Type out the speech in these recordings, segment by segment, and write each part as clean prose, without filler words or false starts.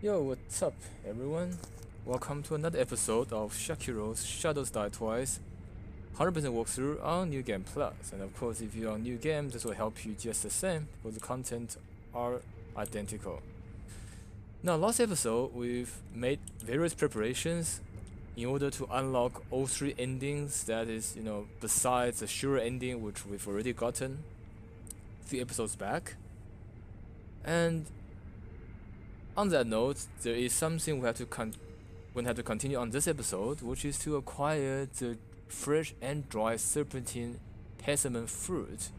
Yo, what's up, everyone? Welcome to another episode of Sekiro's Shadows Die Twice 100% walkthrough on New Game Plus. And of course, if you're on New Game, this will help you just the same because the content are identical. Now, last episode, we've made various preparations in order to unlock all three endings. That is, besides the sure ending, which we've already gotten a few episodes back. And on that note, there is something we have to continue on this episode, which is to acquire the fresh and dry serpentine persimmon fruit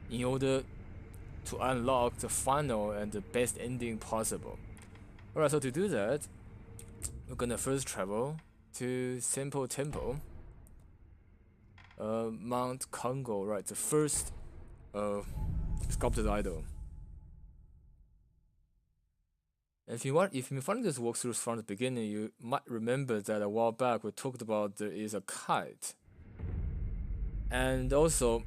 in order to unlock the final and the best ending possible. Alright, so to do that, we're gonna first travel to Simple Temple, Mount Congo, right? The first sculpted idol. If you find this walkthrough from the beginning, you might remember that a while back we talked about there is a kite. And also,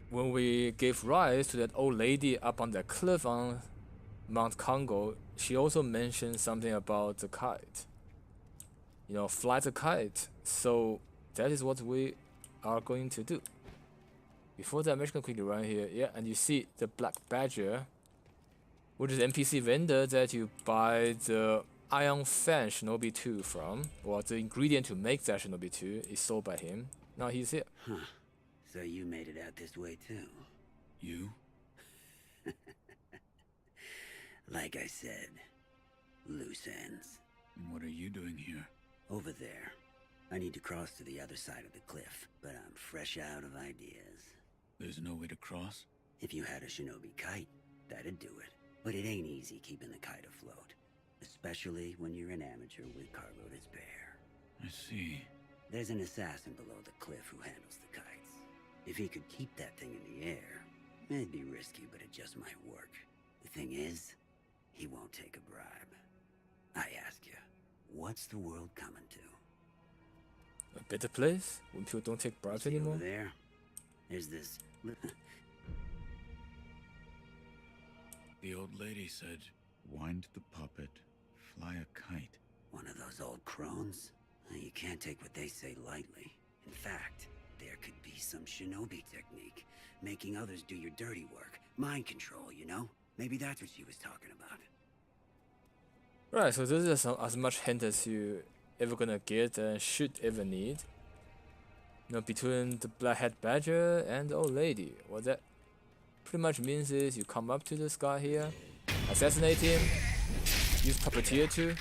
when we gave rise to that old lady up on that cliff on Mount Congo, she also mentioned something about the kite. Fly the kite. So that is what we are going to do. Before that, I'm just gonna quickly run here. Yeah, and you see the black badger, which is NPC vendor that you buy the Iron Fan Shinobi 2 from, or the ingredient to make that Shinobi 2 is sold by him. Now he's here. Huh. So you made it out this way too? You? Like I said, loose ends. What are you doing here? Over there. I need to cross to the other side of the cliff, but I'm fresh out of ideas. There's no way to cross? If you had a shinobi kite, that'd do it. But it ain't easy keeping the kite afloat, especially when you're an amateur with cargo to spare. I see. There's an assassin below the cliff who handles the kites. If he could keep that thing in the air, it'd be risky, but it just might work. The thing is, he won't take a bribe. I ask you, what's the world coming to? A better place when people don't take bribes anymore? Over there, there's this... The old lady said, wind the puppet, fly a kite. One of those old crones? You can't take what they say lightly. In fact, there could be some shinobi technique, making others do your dirty work. Mind control, Maybe that's what she was talking about. Right, so this is as much hint as you ever gonna get and should ever need. Between the black-head badger and the old lady. What that pretty much means is you come up to this guy here, assassinate him, use puppeteer too.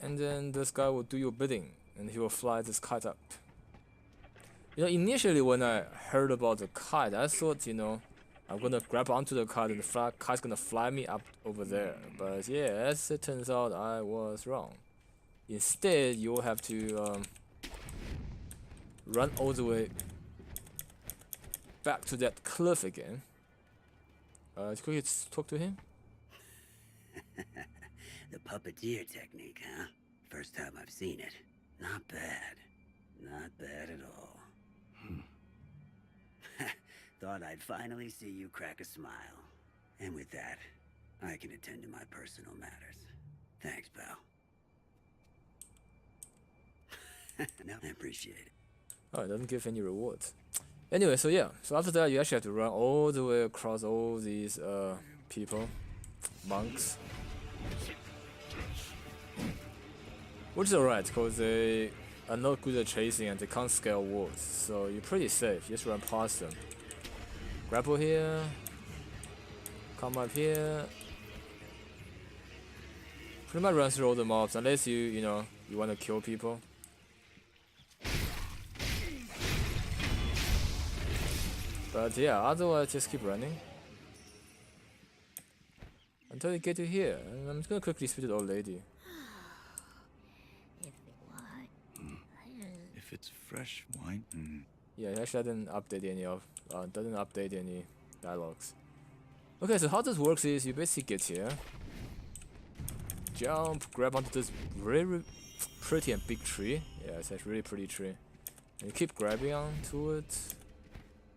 And then this guy will do your bidding and he will fly this kite up. Initially when I heard about the kite, I thought, I'm gonna grab onto the kite and the kite's gonna fly me up over there. But yeah, as it turns out, I was wrong. Instead, you'll have to run all the way back to that cliff again. Quickly talk to him. The puppeteer technique, huh? First time I've seen it. Not bad. Not bad at all. Thought I'd finally see you crack a smile. And with that, I can attend to my personal matters. Thanks, pal. No, I appreciate it. Oh, it doesn't give any rewards. Anyway, so yeah. So after that, you actually have to run all the way across all these people. Monks. Which is alright, because they are not good at chasing and they can't scale walls. So you're pretty safe. Just run past them. Grapple here. Come up here. Pretty much run through all the mobs, unless you want to kill people. But yeah, otherwise just keep running until you get to here. And I'm just gonna quickly speak to the old lady. If it's fresh wine, Yeah, actually I didn't update any dialogues. Okay, so how this works is you basically get here, jump, grab onto this very pretty and big tree. Yeah, it's a really pretty tree. And you keep grabbing onto it.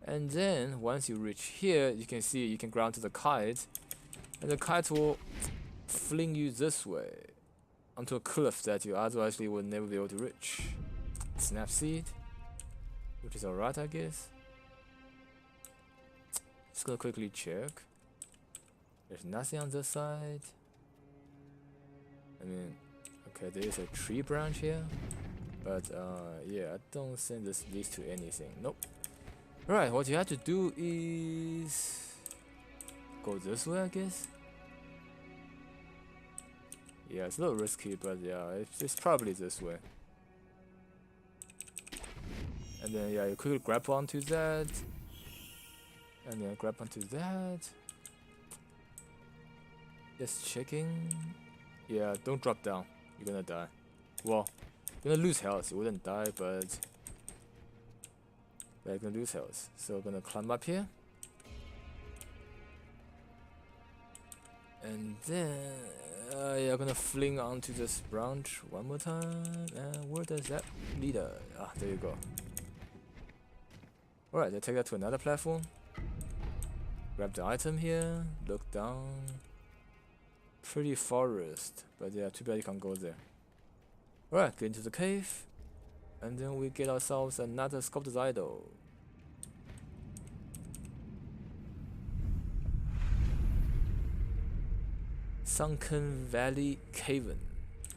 And then once you reach here, you can see you can grab to the kite, and the kite will fling you this way onto a cliff that you otherwise would never be able to reach. Snap seed, which is alright, I guess. Just gonna quickly check. There's nothing on this side. I mean, okay, there is a tree branch here, but yeah, I don't think this leads to anything. Nope. Right, what you have to do is go this way, I guess. Yeah, it's a little risky, but yeah, it's probably this way. And then yeah, you quickly grab onto that, and then grab onto that. Just checking. Yeah, don't drop down. You're gonna die. Well, you're gonna lose health. You wouldn't die, but you're gonna lose health. So we're gonna climb up here. And then yeah, I'm gonna fling onto this branch one more time. And where does that lead us? Ah, there you go. Alright, then take that to another platform. Grab the item here. Look down. Pretty forest, but yeah, too bad you can't go there. Alright, get into the cave, and then we get ourselves another sculptor's idol. Sunken Valley Cavern.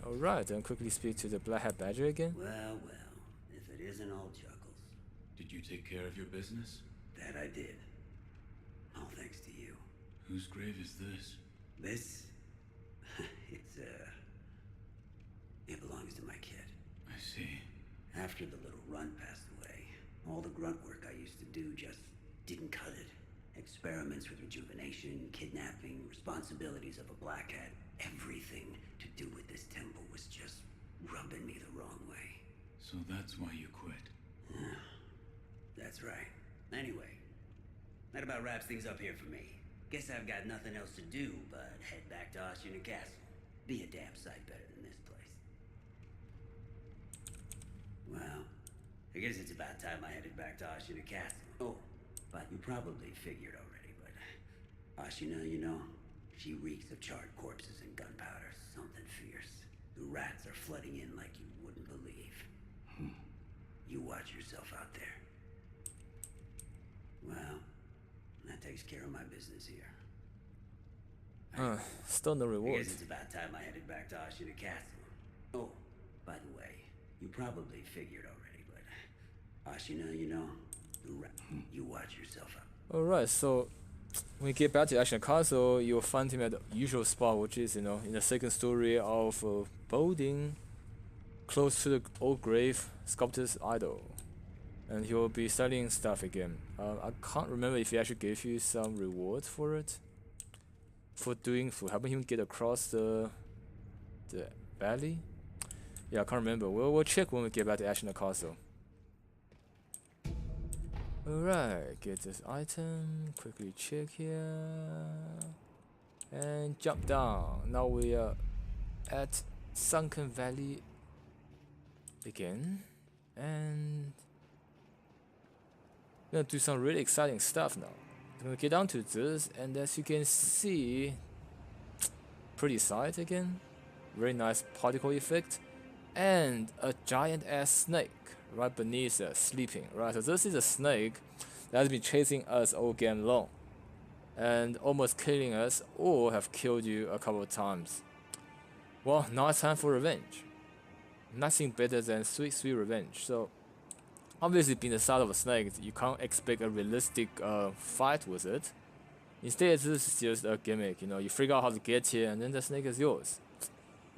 Alright, then quickly speak to the Black Hat Badger again. Well, if it isn't all Chuckles. Did you take care of your business? That I did. All thanks to you. Whose grave is this? This? It belongs to my kid. I see. After the little runt passed away, all the grunt work I used to do just didn't cut it. Experiments with rejuvenation, kidnapping, responsibilities of a black hat, everything to do with this temple was just rubbing me the wrong way. So that's why you quit. That's right. Anyway, that about wraps things up here for me. Guess I've got nothing else to do but head back to Oshuna Castle. Be a damn sight better than this place. Well, I guess it's about time I headed back to Oshuna Castle. Oh, but you probably figured already, but Oshuna, you know, she reeks of charred corpses and gunpowder. Something fierce. The rats are flooding in like you wouldn't believe. You watch yourself out there. Well, that takes care of my business here. Still no I rewards. guess it's about time I headed back to Oshuna Castle. Oh, by the way, you probably figured already, but Oshuna, you know, you watch yourself out. Alright, so when you get back to Oshuna Castle, you'll find him at the usual spot, which is, you know, in the second story of building close to the old grave sculptor's idol. And he will be selling stuff again. I can't remember if he actually gave you some rewards for it. For helping him get across the valley. Yeah, I can't remember. We'll check when we get back to Oshuna Castle. Alright, get this item. Quickly check here. And jump down. Now we are at Sunken Valley again. And we're gonna do some really exciting stuff now. I'm gonna get down to this, and as you can see, pretty sight again. Very nice particle effect. And a giant ass snake right beneath us, sleeping. Right, so this is a snake that has been chasing us all game long. And almost killing us, or have killed you a couple of times. Well, now it's time for revenge. Nothing better than sweet, sweet revenge. So, obviously, being the size of a snake, you can't expect a realistic fight with it. Instead, this is just a gimmick. You know, you figure out how to get here, and then the snake is yours.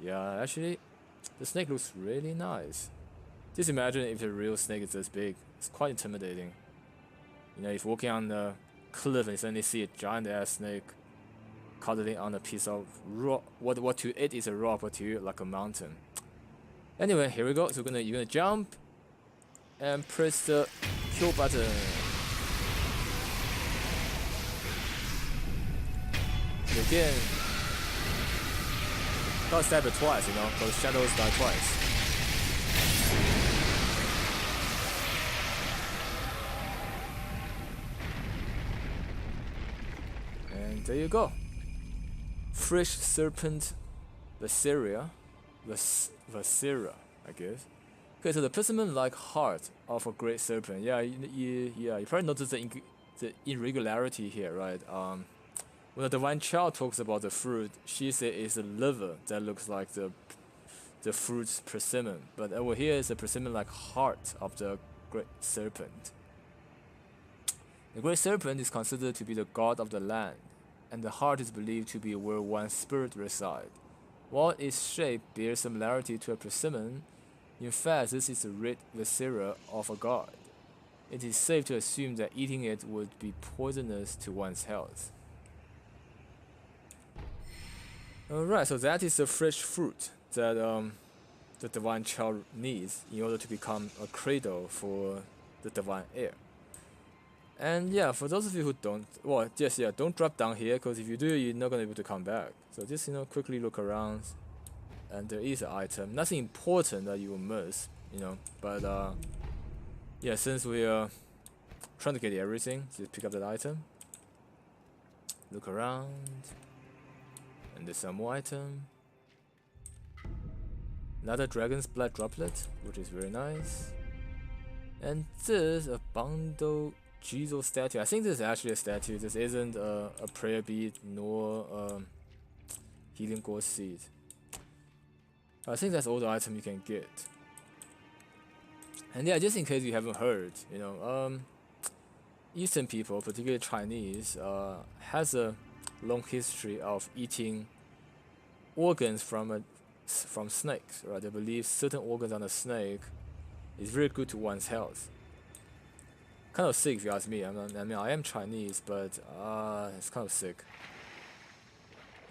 Yeah, actually, the snake looks really nice. Just imagine if the real snake is this big. It's quite intimidating. You know, if walking on the cliff and suddenly see a giant ass snake cuddling on a piece of rock. What to it is a rock, but to you like a mountain. Anyway, here we go. So you're gonna jump and press the kill button. And again, gotta stab it twice, you know, because shadows die twice. there you go. Fresh Serpent Viscera, I guess. Okay, so the persimmon-like heart of a great serpent. Yeah, you probably noticed the irregularity here, right? When the divine child talks about the fruit, she says it's a liver that looks like the fruit's persimmon, but over here is a persimmon-like heart of the great serpent. The great serpent is considered to be the god of the land, and the heart is believed to be where one's spirit resides. While its shape bears similarity to a persimmon, in fact this is the red viscera of a god. It is safe to assume that eating it would be poisonous to one's health. Alright, so that is the fresh fruit that the divine child needs in order to become a cradle for the divine heir. And yeah, for those of you who don't, well, just yeah, don't drop down here, because if you do, you're not gonna be able to come back. So just quickly look around, and there is an item. Nothing important that you will miss, But yeah, since we are trying to get everything, just pick up that item. Look around, and there's some more item. Another dragon's blood droplet, which is very nice. And this a bundle Jesus statue. I think this is actually a statue. This isn't a prayer bead nor healing gourd seed. I think that's all the item you can get. And yeah, just in case you haven't heard, Eastern people, particularly Chinese, has a long history of eating organs from snakes. Right? They believe certain organs on a snake is very good to one's health. Kind of sick if you ask me. I am Chinese, but it's kind of sick.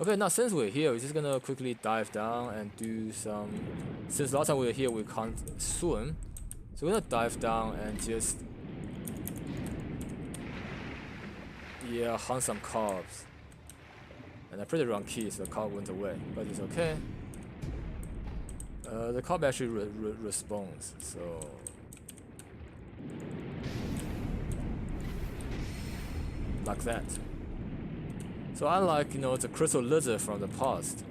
Okay, now since we're here, we're just gonna quickly dive down and do some. Since last time we were here, we can't swim, so we're gonna dive down and just hunt some cobs. And I pressed the wrong key, so the cob went away, but it's okay. The cob actually respawns, so. Like that. So unlike the crystal lizard from the past,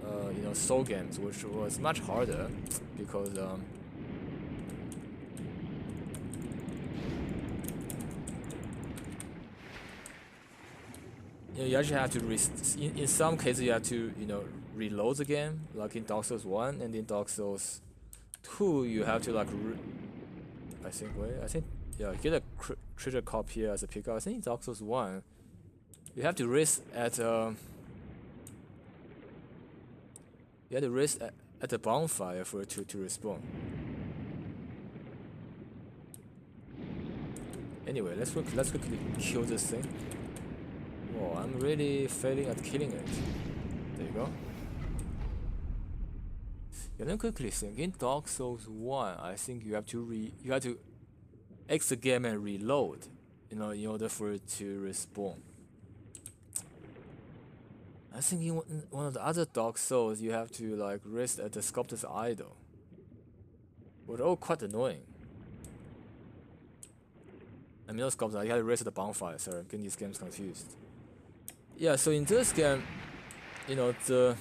soul games, which was much harder because you actually have to in some cases you have to reload the game, like in Dark Souls 1, and in Dark Souls 2 you have to get a treasure cup here as a pickup. I think in Dark Souls 1 you have to rest at the bonfire for it to respawn. Anyway, let's quickly kill this thing. Whoa, I'm really failing at killing it. There you go. Yeah, let me quickly think. In Dark Souls 1, I think you have to exit the game and reload, in order for it to respawn. I think in one of the other Dark Souls, you have to rest at the sculptor's idol, which are all quite annoying. I mean, not sculptor. You have to rest at the bonfire. Sorry, I'm getting these games confused. Yeah, so in this game, the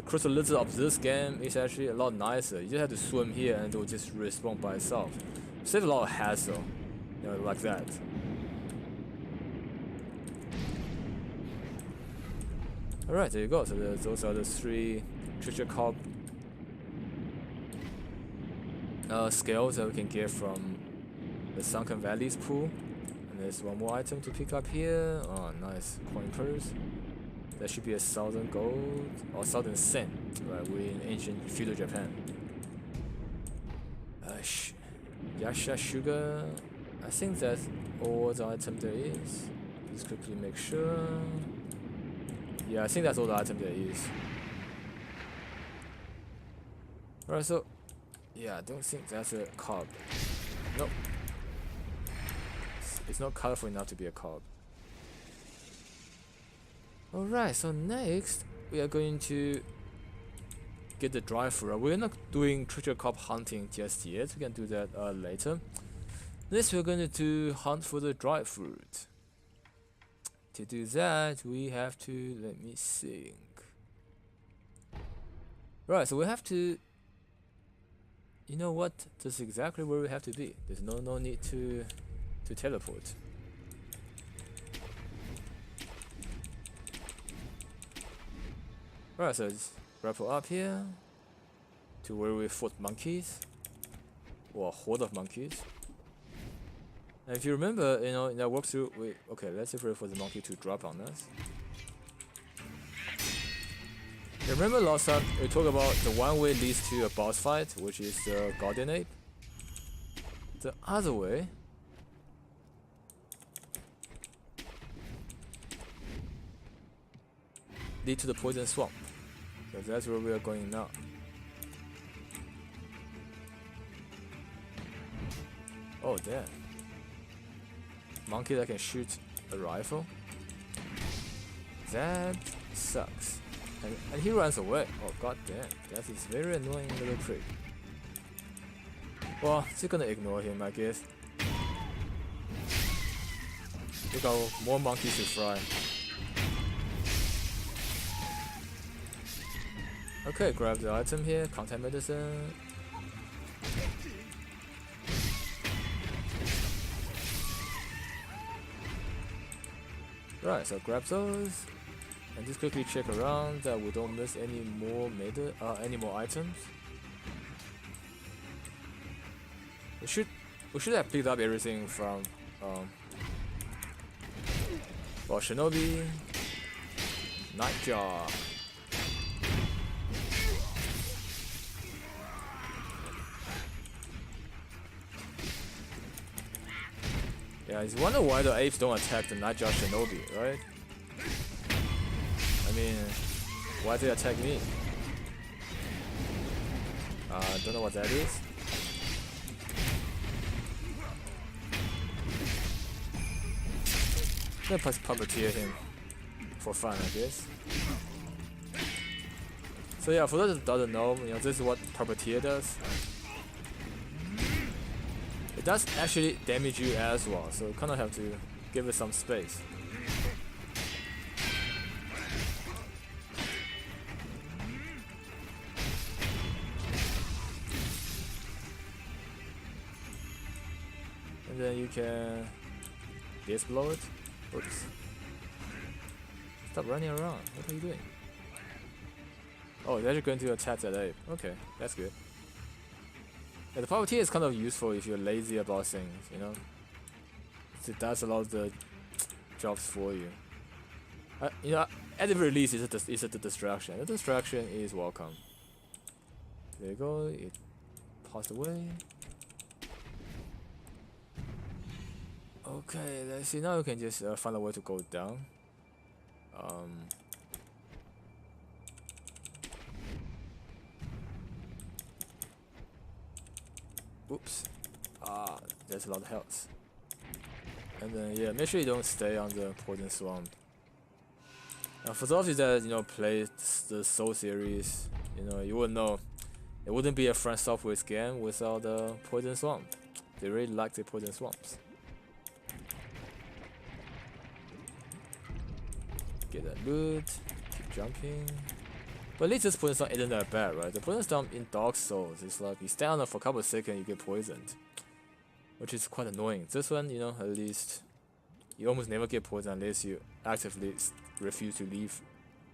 crystal lizard of this game is actually a lot nicer. You just have to swim here and it will just respawn by itself. Save a lot of hassle, like that. Alright, there you go. So those are the 3 treasure cup scales that we can get from the Sunken Valleys pool. And there's one more item to pick up here. Oh, nice coin purse. That should be 1,000 gold or 1,000 sen. Right, we're in ancient feudal Japan. Yasha sugar. I think that's all the item there is. Let's quickly make sure. Yeah, I think that's all the item there is. Alright, so yeah, I don't think that's a cob. Nope. It's not colorful enough to be a cob. Alright, so next we are going to get the dry fruit. We're not doing treasure cup hunting just yet. We can do that later. Next we're going to hunt for the dry fruit. to do that, we have to, let me think. Right, so we have to, you know what? This is exactly where we have to be. There's no need to teleport. Right, so just grapple up here to where we fought monkeys, or a horde of monkeys. And if you remember, you know, in that walkthrough, okay, let's wait for the monkey to drop on us. You remember last time we talked about the one way leads to a boss fight, which is the Guardian Ape? The other way lead to the Poison Swamp. So that's where we are going now. Oh damn. Monkey that can shoot a rifle? That sucks. And he runs away. Oh god damn. That is very annoying little prick. Well, just gonna ignore him, I guess. We got more monkeys to fry. Okay, grab the item here, contact medicine. Right, so grab those. And just quickly check around that we don't miss any more items. We should have picked up everything from well, Shinobi, Nightjar. Yeah, I just wonder why the apes don't attack the Nightjar Shinobi, right? I mean, why they attack me? Don't know what that is. I'm gonna puppeteer him for fun, I guess. So yeah, for those that doesn't know, you know, this is what puppeteer does. It does actually damage you as well, so you kind of have to give it some space. And then you can disblow it. Oops. Stop running around. What are you doing? Oh, they're just going to attack that ape. Okay, that's good. Yeah, the puppeteer is kind of useful if you're lazy about things, you know? It does a lot of the jobs for you. You know, at the very least, it's a distraction. The distraction is welcome. There you go, it passed away. Okay, let's see, now we can just find a way to go down. Oops. There's a lot of health. And then yeah, make sure you don't stay on the Poison Swamp. Now for those of you that, you know, play the Soul series, you know, you would know it wouldn't be a From Software's game without the Poison Swamp. They really like the Poison Swamps. Get that loot, keep jumping. But at least this Poison Swamp isn't that bad, right? The Poison Swamp in Dark Souls is like you stay on it for a couple of seconds, you get poisoned, which is quite annoying. This one, you know, at least you almost never get poisoned unless you actively refuse to leave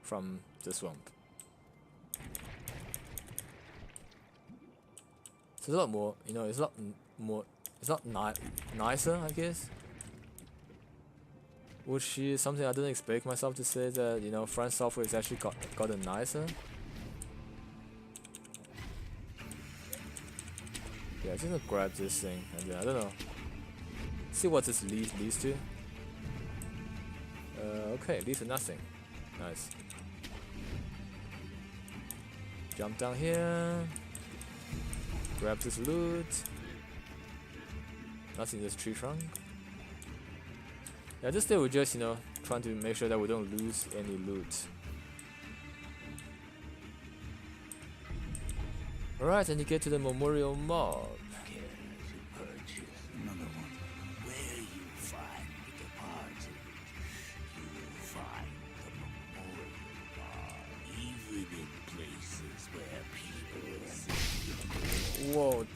from the swamp. So it's a lot more, you know, it's a lot more, it's not nicer, I guess. Which is something I didn't expect myself to say, that, you know, From Software is actually gotten nicer. Yeah, I'm just gonna grab this thing and then, I don't know, see what this leads to. Okay, leads to nothing. Nice. Jump down here. Grab this loot. Nothing in this tree trunk. Yeah, this day we're just, you know, trying to make sure that we don't lose any loot. Alright, and you get to the memorial mob. Another one. Where you find the parts of it, you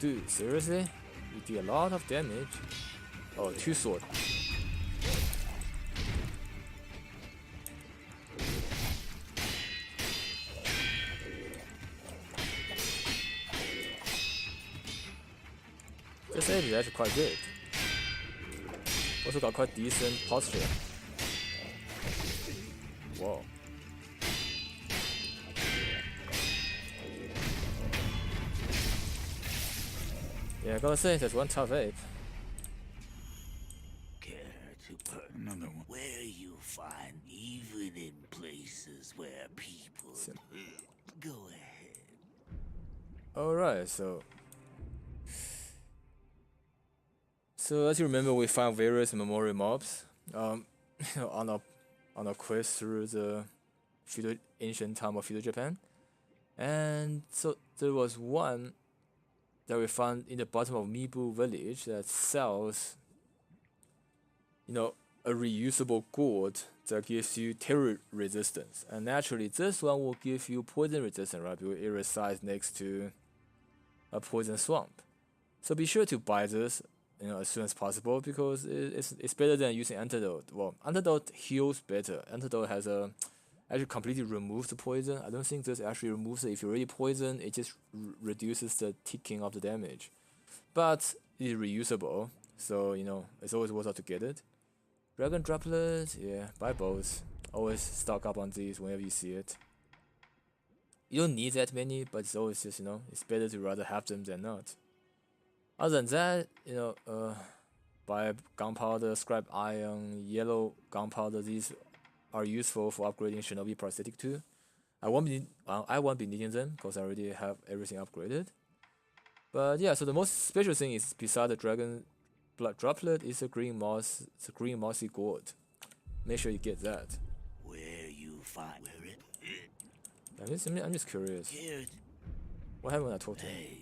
Dude, seriously? You do a lot of damage. Oh, 2 sword. This ape is actually quite good. Also got quite decent posture. Whoa. Yeah, I gotta say, that's one tough ape. Care to put Another one. where you find even in places where people go ahead. Alright, so as you remember, we found various memorial mobs on our quest through the ancient time of feudal Japan, and so there was one that we found in the bottom of Mibu village that sells, a reusable gourd that gives you terror resistance. And naturally, this one will give you poison resistance, right? Because it resides next to a poison swamp. So be sure to buy this, as soon as possible, because it's better than using antidote. Well, antidote heals better. Antidote has actually completely removes the poison. I don't think this actually removes it. If you're already poisoned, it just reduces the ticking of the damage. But it's reusable, so it's always worth it to get it. Dragon droplet, yeah, buy both. Always stock up on these whenever you see it. You don't need that many, but it's always just, it's better to rather have them than not. Other than that, buy gunpowder, scrap iron, yellow gunpowder. These are useful for upgrading Shinobi prosthetic too. I won't be needing them because I already have everything upgraded. But yeah, so the most special thing is beside the dragon blood droplet is a green mossy gourd. Make sure you get that. Where you find where it I'm just curious. Kid, What happened when I talked to him? hey,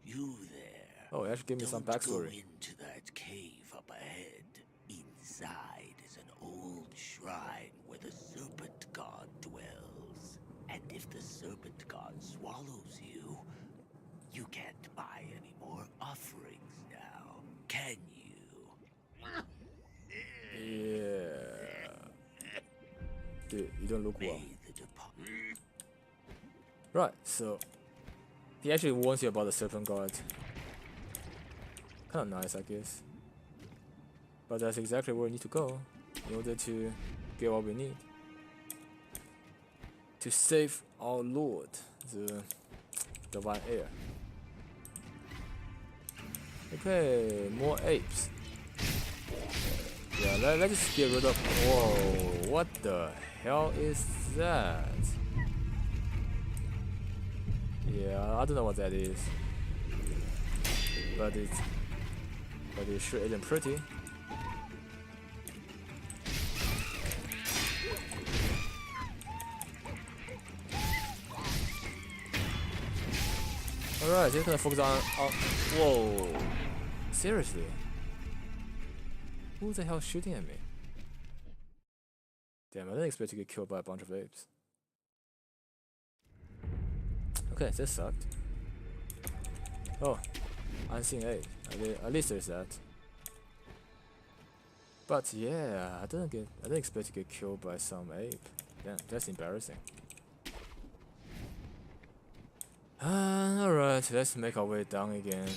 you there. Oh, he actually gave me some Don't backstory. go into that cave up ahead. Inside is an old shrine where the serpent god dwells. And if the serpent god swallows you, you can't buy any more offerings now, can you? Yeah. Dude, you don't look well. May the departed Right, so he actually warns you about the serpent god. Kinda nice, I guess. But that's exactly where we need to go in order to get what we need. To save our lord, the divine heir. Okay, more apes. Yeah, let's just get rid of. Whoa, what the hell is that? Yeah, I don't know what that is, but it sure isn't pretty. Alright, just gonna focus on. Whoa, seriously? Who the hell is shooting at me? Damn, I didn't expect to get killed by a bunch of apes. Okay, this sucked. Oh, unseen ape. At least there's that. But yeah, I didn't expect to get killed by some ape. Damn, that's embarrassing. Alright, let's make our way down again.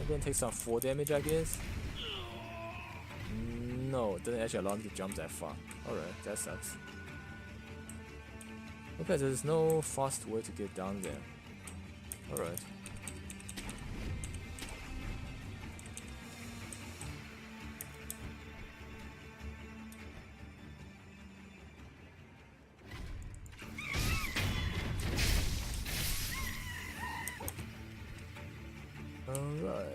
Gonna take some 4 damage, I guess. No, it doesn't actually allow me to jump that far. Alright, that sucks. Okay, there's no fast way to get down there. Alright. Alright.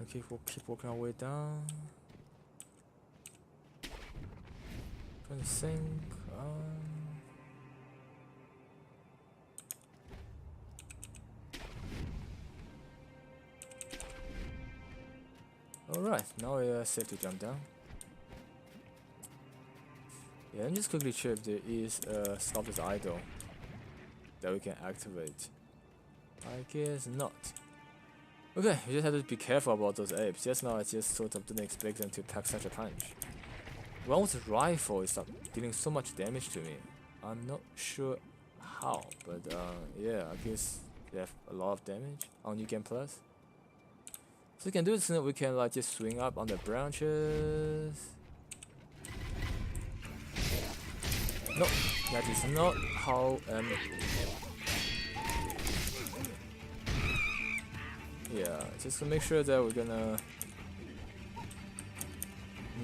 Okay, we'll keep walking our way down. Trying to sink. Alright, now we are safe to jump down. Yeah, let me just quickly check if there is a Sculptor's Idol that we can activate. I guess not. Okay, we just have to be careful about those apes. Just now I just sort of didn't expect them to pack such a punch. One with a rifle is dealing so much damage to me. I'm not sure how, but yeah, I guess they have a lot of damage on New Game Plus. So we can do this, we can like just swing up on the branches. No, that is not how yeah, just to make sure that we're gonna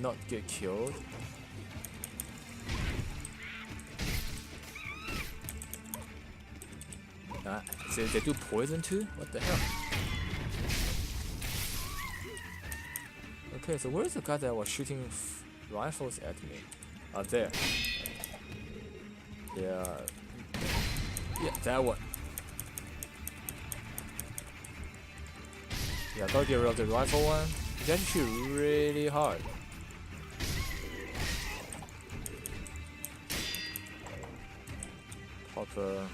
not get killed. So they do poison too? What the hell? Okay, so where's the guy that was shooting rifles at me? Oh, there. Yeah. Yeah, that one. Yeah, gotta get rid of the rifle one. It's actually really hard. Pop a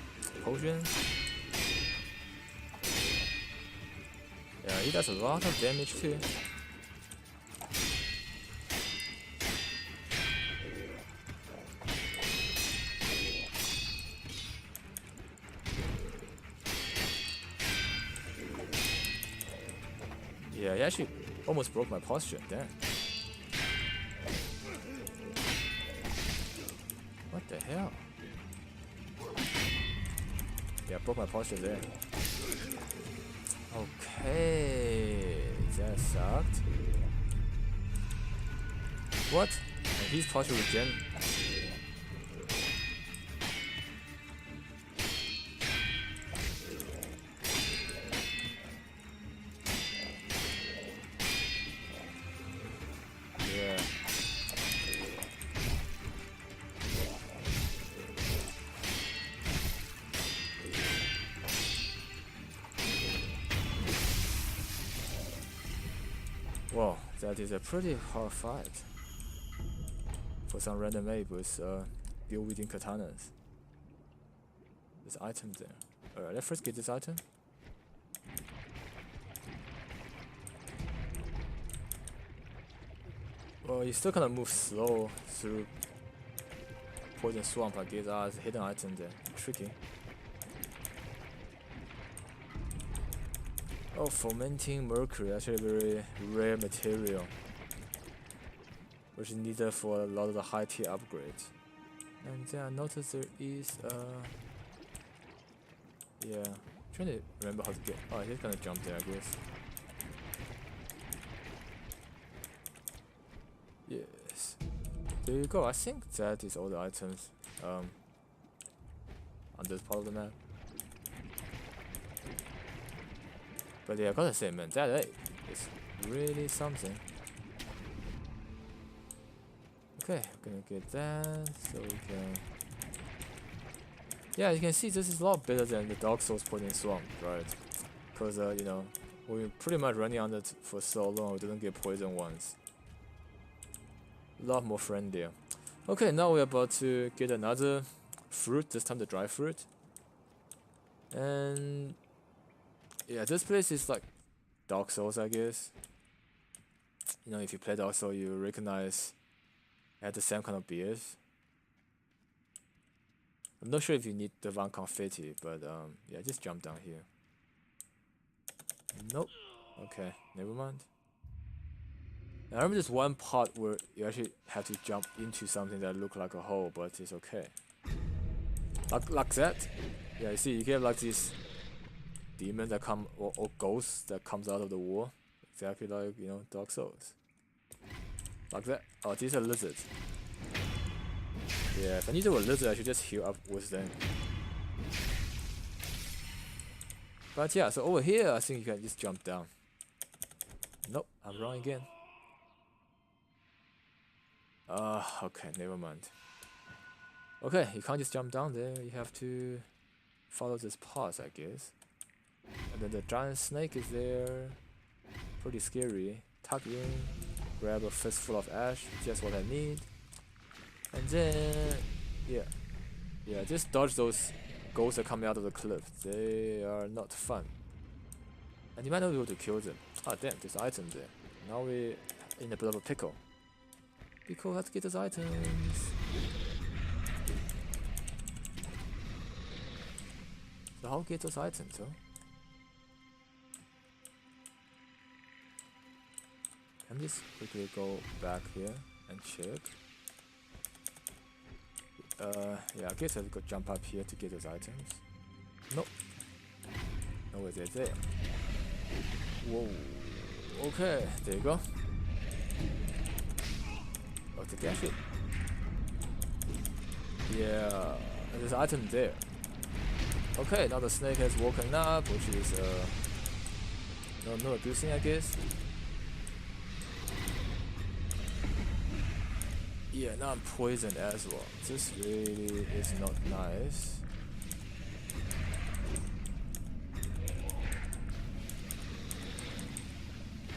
potion. Yeah, he does a lot of damage too. Yeah, he actually almost broke my posture. Damn. What the hell? Yeah, broke my posture there. Okay, that sucked. What? And his posture regen. Yeah. Wow, that is a pretty hard fight for some random ape with dual-wielding katanas. There's item there. Alright, let's first get this item. Well, you still kind of move slow through poison swamp. I guess there's a hidden item there. Tricky. Oh, fermenting mercury, actually a very rare material, which is needed for a lot of the high tier upgrades. And then I noticed there is yeah, trying to remember how to get. Oh, he's gonna jump there, I guess. Yes. There you go. I think that is all the items on this part of the map. But yeah, I gotta say, man, that ape is really something. Okay, gonna get that, so we can. Yeah, you can see this is a lot better than the Dark Souls poison swamp, right? Because you know, we pretty much running on it for so long, we didn't get poison once. A lot more friendlier. Okay, now we're about to get another fruit. This time the dry fruit. And yeah, this place is like Dark Souls, I guess. You know, if you play Dark Souls, you recognize it had the same kind of beers. I'm not sure if you need the Van Confetti, but yeah, just jump down here. Nope. Okay, never mind. I remember this one part where you actually have to jump into something that look like a hole, but it's okay. Like that. Yeah, you see, you get like this demon that come or ghost that comes out of the wall, exactly like, you know, Dark Souls. Like that. Oh, these are lizards. Yeah, if I need to a lizard, I should just heal up with them. But yeah, so over here, I think you can just jump down. Nope. I'm wrong again. Okay, never mind. Okay, you can't just jump down there. You have to follow this path, I guess. And then the giant snake is there. Pretty scary. Tuck in, grab a fistful of ash, just what I need. And then, yeah, just dodge those ghosts that come out of the cliff. They are not fun. And you might not be able to kill them. Ah, damn, there's item there. Now we're in a bit of a pickle. Because we have to get those items. So how get those items, huh? Let me just quickly go back here and check. Yeah, I guess I could jump up here to get those items. Nope. No way, they're there. Whoa. Okay, there you go. Oh, did they actually? Yeah, there's an item there. Okay, now the snake has woken up, which is no abusing, I guess. Yeah, now I'm poisoned as well. This really is not nice.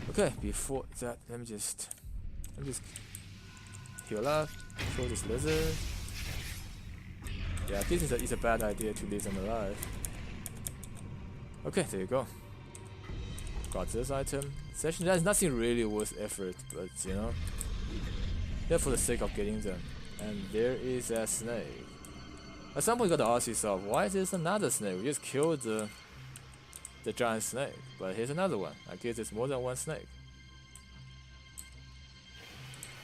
Okay, before that, let me just heal up, kill this lizard. Yeah, this is a bad idea to leave them alive. Okay, there you go. Got this item. Session, there's nothing really worth effort, but you know, yeah, for the sake of getting them. And there is a snake. At some point you gotta ask yourself, why is there another snake? We just killed the giant snake, but here's another one. I guess there's more than one snake.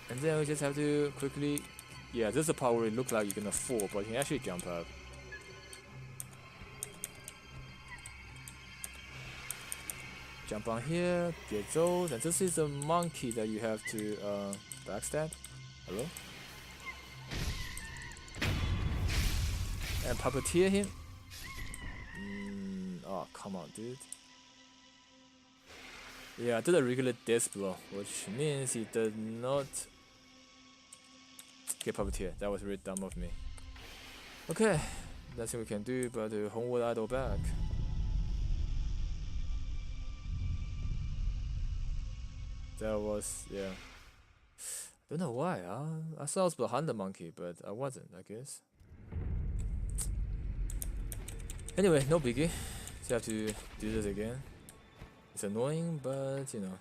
And then we just have to quickly, yeah, this is the part where it looks like you're gonna fall, but you can actually jump up. Jump on here, get those, and this is the monkey that you have to backstab. Hello? And puppeteer him. Oh, come on, dude. Yeah, I did a regular death blow, which means he did not get puppeteer. That was really dumb of me. Okay, nothing we can do but the homeward idol back. That was, yeah. Don't know why. I thought I was behind the monkey, but I wasn't, I guess. Anyway, no biggie. Just have to do this again. It's annoying, but you know.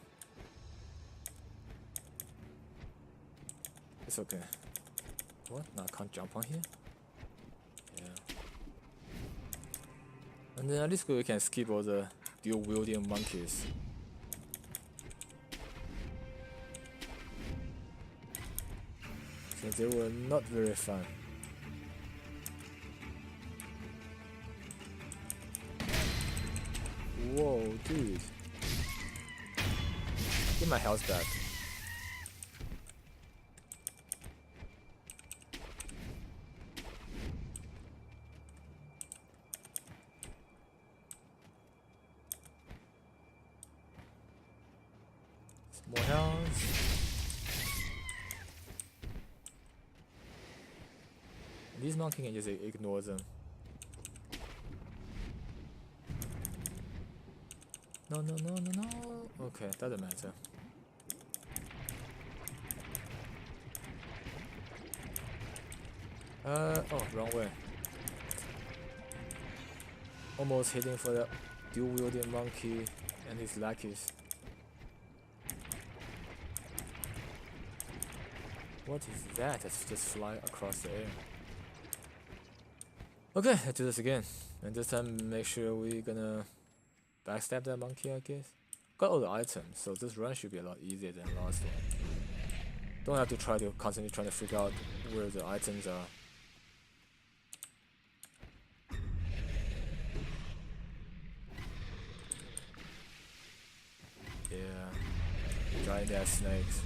It's okay. What? No, I can't jump on here? Yeah. And then at least we can skip all the dual wielding monkeys. So they were not very fun. Whoa, dude. Get my health back. More health. These monkeys can just ignore them. No. Okay, doesn't matter. Oh, wrong way. Almost hitting for the dual wielding monkey and his lackeys. What is that? That's just flying across the air. Okay, let's do this again. And this time make sure we're gonna backstab that monkey, I guess. Got all the items, so this run should be a lot easier than last one. Don't have to try to constantly trying to figure out where the items are. Yeah, giant ass snakes.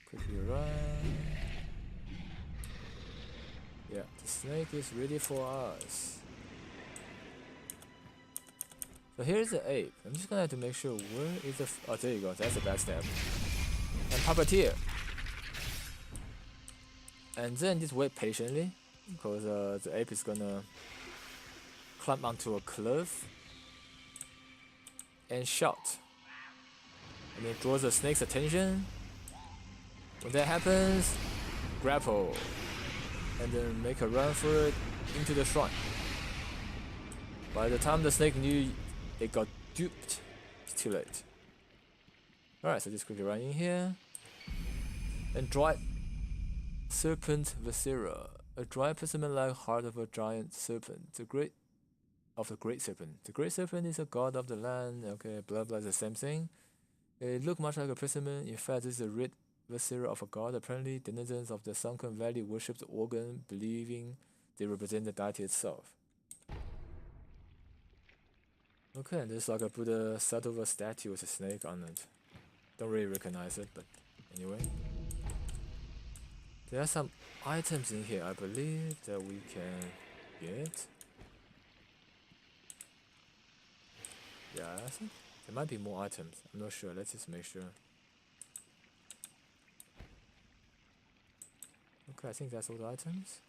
Quickly run. Yeah, the snake is ready for us. So here's the ape. I'm just gonna have to make sure where is the. Oh, there you go. That's the backstab. And puppeteer. And then just wait patiently, because the ape is gonna climb onto a cliff and shout. And it draws the snake's attention. When that happens, grapple. And then make a run for it into the shrine. By the time the snake knew it got duped, it's too late. Alright, so just quickly run in here. And Dried Serpent Viscera. A dry persimmon-like heart of a giant serpent. The Great Serpent. The Great Serpent is a god of the land. Okay, blah blah is the same thing. It looked much like a persimmon. In fact, it's a red viscera of a god. Apparently, denizens of the sunken valley worship the organ, believing they represent the deity itself. Okay, and there's like a Buddha Sattva statue with a snake on it. Don't really recognize it, but anyway. There are some items in here, I believe, that we can get. Yeah, I think there might be more items. I'm not sure. Let's just make sure. Okay, I think that's all the items.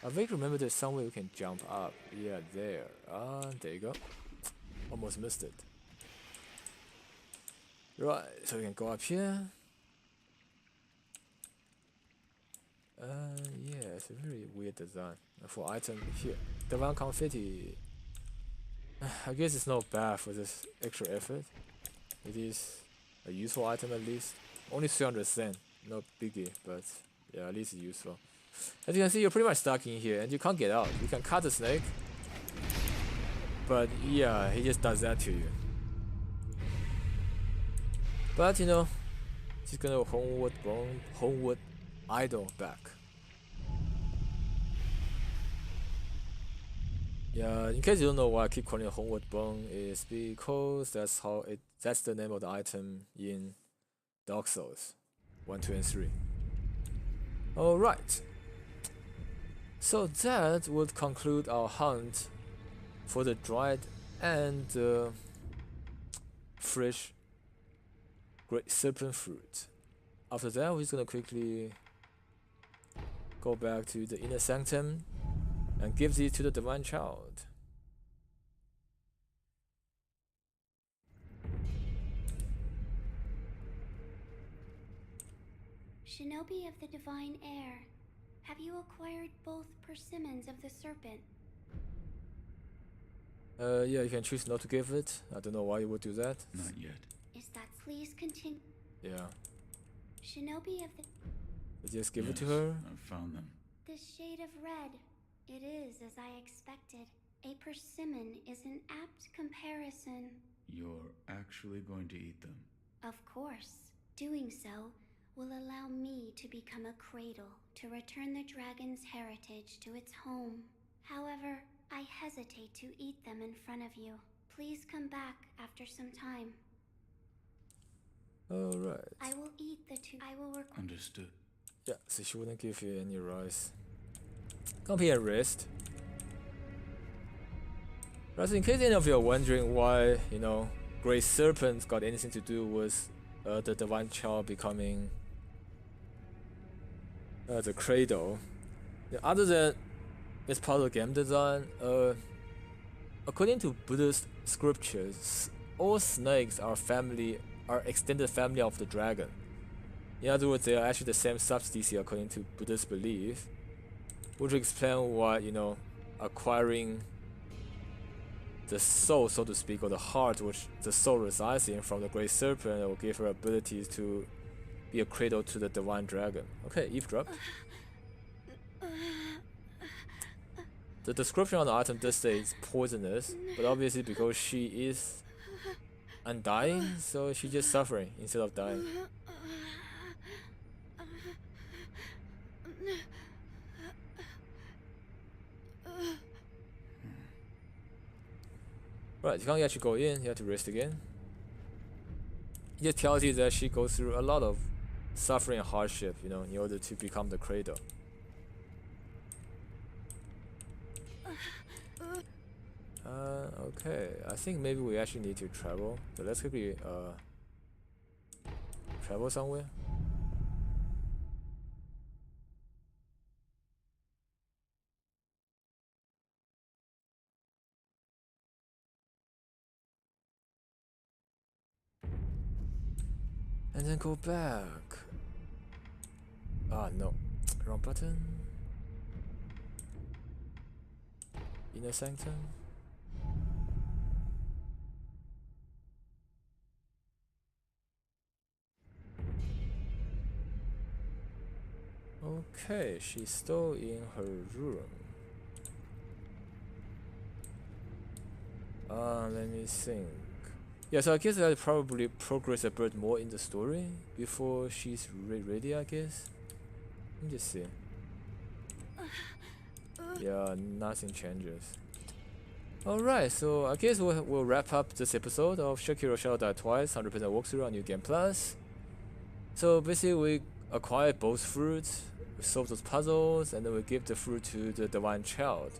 I vaguely remember there's somewhere we can jump up. Yeah, there. There you go. Almost missed it. Right, so we can go up here. Yeah, it's a very weird design. For item here, Divine Confetti. I guess it's not bad for this extra effort. It is a useful item at least. Only 300 cents, not biggie, but yeah, at least it's useful. As you can see, you're pretty much stuck in here and you can't get out. You can cut the snake, but yeah, he just does that to you. But you know, just gonna homeward idol back. Yeah, in case you don't know why I keep calling it homeward bone, is because that's the name of the item in Dark Souls 1, 2, and 3. Alright. So that would conclude our hunt for the dried and fresh Great Serpentine Fruit. After that, we're just gonna quickly go back to the inner sanctum and give it to the Divine Child. Shinobi of the Divine Air, have you acquired both persimmons of the serpent? Yeah, you can choose not to give it. I don't know why you would do that. Not yet. Is that please continue? Yeah. Shinobi of the... Just give it to her. I found them. This shade of red. It is as I expected. A persimmon is an apt comparison. You're actually going to eat them? Of course. Doing so will allow me to become a cradle to return the dragon's heritage to its home. However, I hesitate to eat them in front of you. Please come back after some time. Alright. I will eat the two. I will record. Understood. Yeah, so she wouldn't give you any rice. Come here and rest. Right, so in case any of you are wondering why, you know, Great Serpent got anything to do with the Divine Child becoming the cradle. Yeah, other than it's part of the game design, according to Buddhist scriptures, all snakes are extended family of the dragon. In other words, they are actually the same subspecies according to Buddhist belief, which will explain why, you know, acquiring the soul, so to speak, or the heart which the soul resides in from the Great Serpent will give her abilities to be a cradle to the divine dragon. Okay, eavesdrop. The description on the item does say it's poisonous, but obviously because she is undying, so she's just suffering instead of dying. Right, you can't actually go in, you have to rest again. It just tells you that she goes through a lot of suffering and hardship, you know, in order to become the cradle. Okay, I think maybe we actually need to travel. So let's quickly travel somewhere. And then go back. Ah, no. Wrong button. Inner Sanctum. Okay, she's still in her room. Let me think. Yeah, so I guess I'll probably progress a bit more in the story before she's ready, I guess. Let me just see. Yeah, nothing changes. Alright, so I guess we'll wrap up this episode of Sekiro Shadows Die Twice 100% walkthrough on New Game Plus. So basically we acquired both fruits, we solve those puzzles, and then we give the fruit to the Divine Child.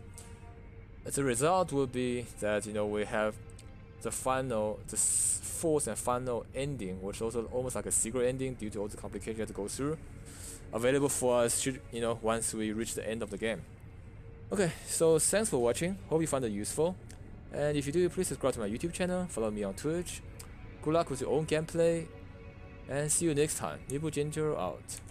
The result will be that, you know, we have the fourth and final ending, which is also almost like a secret ending due to all the complications you have to go through, available for us, you know, once we reach the end of the game. Okay, so thanks for watching, hope you found it useful, and if you do, please subscribe to my YouTube channel, follow me on Twitch. Good luck with your own gameplay, and see you next time. Nibu Ginger out.